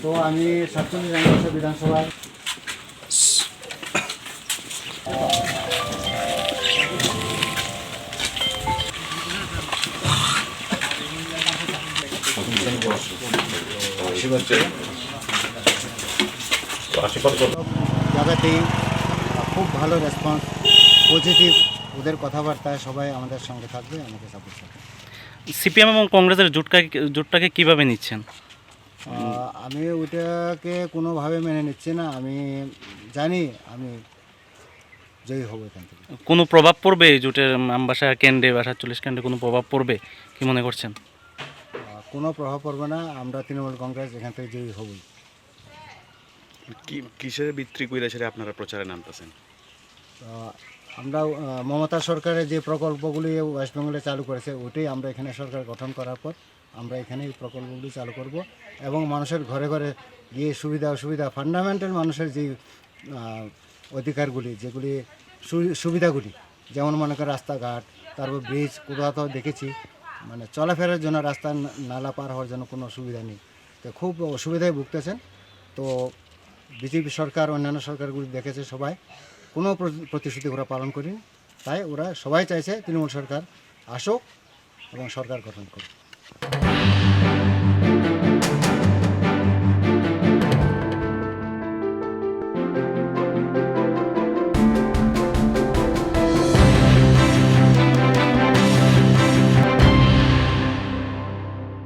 তো আমি 47 বিধানসভায় জায়গাতেই খুব ভালো রেসপন্স, পজিটিভ। ওদের কথাবার্তায় সবাই আমাদের সঙ্গে থাকবে, আমাকে সাপোর্ট করবে। সিপিএম এবং কংগ্রেসের জোটটাকে কিভাবে নিচ্ছেন? আমি ওইটাকে কোনোভাবে মেনে নিচ্ছি না। আমি জানি আমি জয়ী হব এখান থেকে। কোনো প্রভাব পড়বে এই জোটের আমবাসা কেন্দ্রে বা 47 কেন্দ্রে কোনো প্রভাব পড়বে কি মনে করছেন? কোনো প্রভাব পড়বে না। আমরা তৃণমূল কংগ্রেস এখান থেকে জয়ী হবই। কিসের ভিত্তি কইরা সেটা আপনারা প্রচারে নামতেছেন? আমরা মমতা সরকারের যে প্রকল্পগুলি ওয়েস্ট বেঙ্গলে চালু করেছে, ওইটাই আমরা এখানে সরকার গঠন করার পর আমরা এখানে এই প্রকল্পগুলি চালু করব এবং মানুষের ঘরে ঘরে গিয়ে সুবিধা অসুবিধা, ফান্ডামেন্টাল মানুষের যে অধিকারগুলি, যেগুলি সুবিধাগুলি, যেমন মনে করেন রাস্তাঘাট, তারপর ব্রিজ, কোথাও দেখেছি মানে চলাফেরার জন্য রাস্তা নালা পার হওয়ার জন্য কোনো সুবিধা নেই। তো খুব অসুবিধায় ভুগতেছেন। তো বিজেপি সরকার, অন্যান্য সরকারগুলি দেখেছে সবাই কোনো প্রতিশ্রুতি ওরা পালন করেনি। তাই ওরা সবাই চাইছে তৃণমূল সরকার আসুক এবং সরকার গঠন করুক।